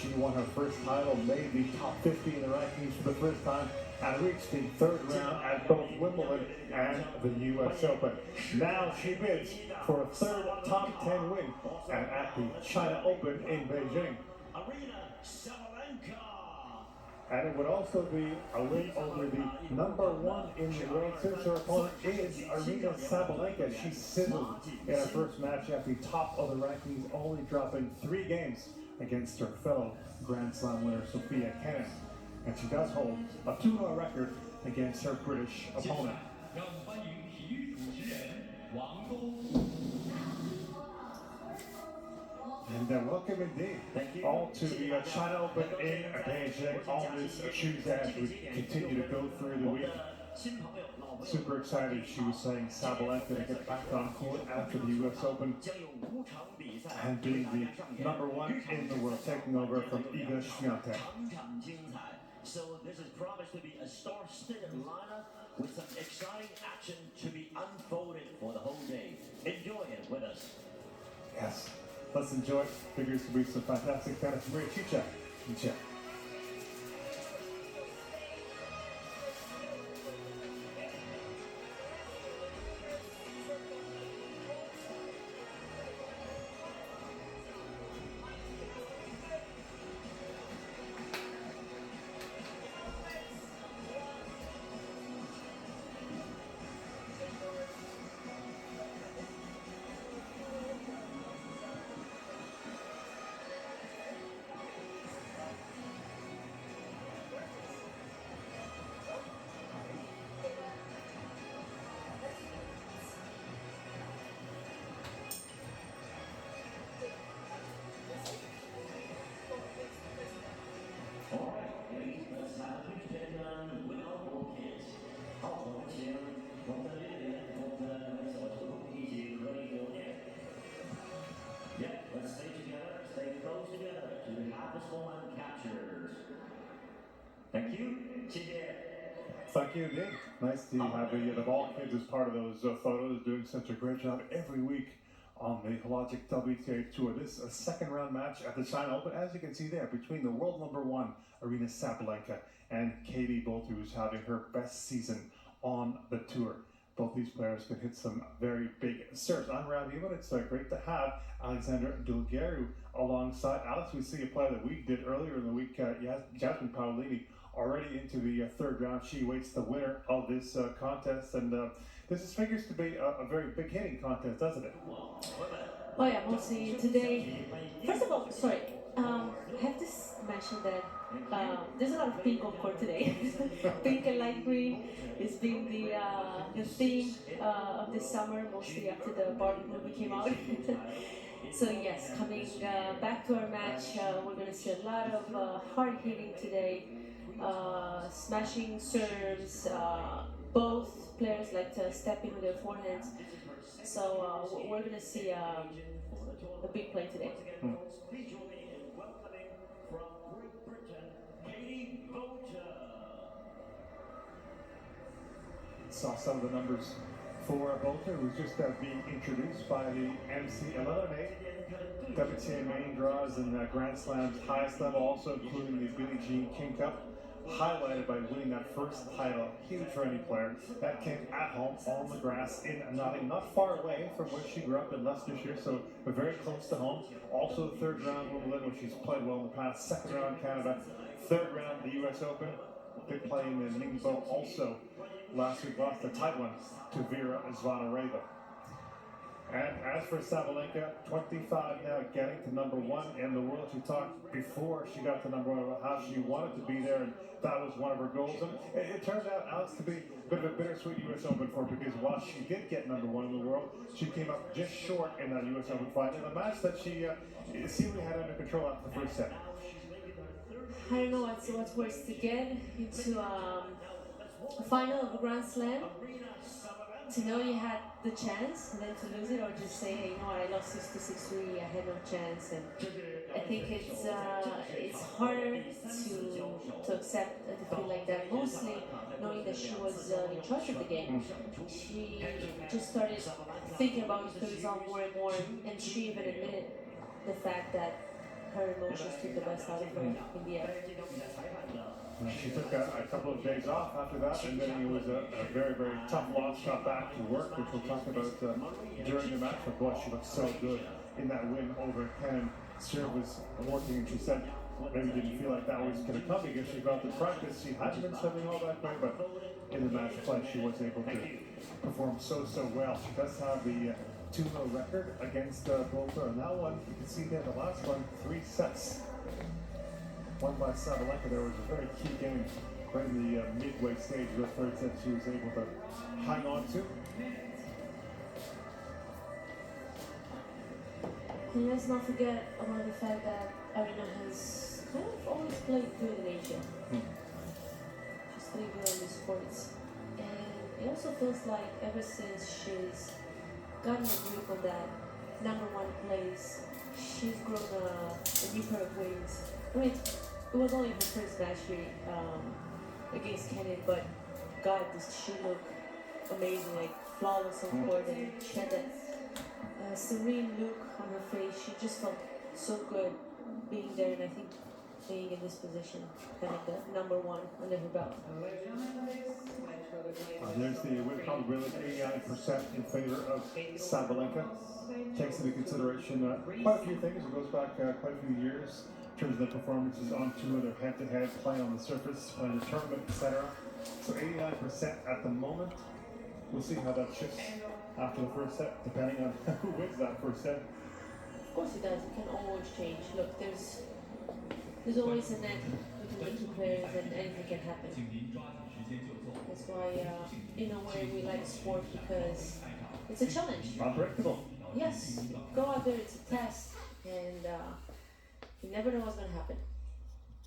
She won her first title, made the top 50 in the rankings for the first time, and reached the third round at both Wimbledon and the U.S. Open. Now she bids for a third top 10 win at the China Open in Beijing. Aryna Sabalenka. And it would also be a win over the #1 in the world, since her opponent is Aryna Sabalenka. She sizzled in her first match at the top of the rankings, only dropping 3 games against her fellow Grand Slam winner Sofia Kenin. And she does hold a 2-0 record against her British opponent. And welcome indeed all to the China Open in Beijing on this Tuesday as we continue to go through the week. Super excited, she was saying, Sabalenka to get back on court after the U.S. Open and being the #1 in the world, taking over from Iga Swiatek. So this is promised to be a star-studded lineup with some exciting action to be unfolded for the whole day. Enjoy it with us. Yes, let's enjoy it. Figures to be some fantastic tennis. Maria Chicha. Let's stay together, stay close together to have this moment captured. Thank you. Thank you indeed. Nice to have the ball kids as part of those photos, doing such a great job every week on the Logic WTA Tour. This is a second round match at the China Open, as you can see there, between the world #1, Aryna Sabalenka, and Katie Boulter, who's having her best season on the tour. Both these players can hit some very big serves. I'm Randy, but it's great to have Alexandra Dulgariu alongside Alex. We see a player that we did earlier in the week, Jasmine Paolini, already into the third round. She awaits the winner of this contest, and this is figures to be a very big hitting contest, doesn't it? Oh yeah, mostly today. First of all, sorry, I have to mention that there's a lot of pink on court today. Pink and light green has been the theme of this summer, mostly after the Barbie movie came out. So yes, coming back to our match, we're going to see a lot of hard hitting today, smashing serves. Both players like to step in with their forehands. So we're going to see a big play today. Saw some of the numbers for Boulter, who's just being introduced by the MC 11A. WTA main draws and Grand Slam's highest level, also including the Billie Jean King Cup, highlighted by winning that first title. Huge for any player. That came at home on the grass in Nottingham, not far away from where she grew up in Leicestershire, so very close to home. Also the third round Wimbledon, which she's played well in the past. Second round Canada, third round the U.S. Open. Big play in Ningbo also last week, lost a tight one to Vera Zvonareva. And as for Sabalenka, 25 now, getting to #1 in the world. She talked before she got to #1 about how she wanted to be there, and that was one of her goals. And it turned out, Alex, to be a bit of a bittersweet U.S. Open for her, because while she did get #1 in the world, she came up just short in that U.S. Open fight in a match that she seemingly had under control after the first set. I don't know what's worse, to get into a final of a Grand Slam, to know you had the chance, and then to lose it, or just say, hey, you know what, I lost 6-3, I had no chance. And I think it's harder to accept a defeat like that, mostly knowing that she was in charge of the game. She just started thinking about the result more and more, and she even admitted the fact that her emotions took the best out of her in the end. She took a couple of days off after that, and then it was a very, very tough loss. Got back to work, which we'll talk about during the match. But boy, she looked so good in that win over Ken. Serve was working, and she said maybe didn't feel like that was going to come because she felt in practice she hadn't been serving all that great, but in the match play she was able to perform so well. She does have the 2-0 record against Boulter, and that one you can see there, the last one, 3 sets. Won by Sabalenka. There was a very key game right in the midway stage of the third set she was able to hang on to. And let's not forget about the fact that Aryna has kind of always played good in Asia. She's played good on these courts. And it also feels like ever since she's gotten a grip on that #1 place, she's grown a new pair of wings. I mean, it was only her first match here against Kennan, but God, does she look amazing, like flawless on court, and she had that serene look on her face. She just felt so good being there, and I think being in this position, having the #1 under her belt. There's the win probability, 89% in favor of Sabalenka. Takes into consideration quite a few things. It goes back quite a few years in terms of the performances on tour, their head-to-head, playing on the surface, playing the tournament, etc. So 89% at the moment. We'll see how that shifts after the first set, depending on who wins that first set. Of course it does. It can always change. Look, there's always a net between the two players, and anything can happen. That's why, in a way, we like sport, because it's a challenge. Unpredictable. Yes, go out there, it's a test, and you never know what's going to happen.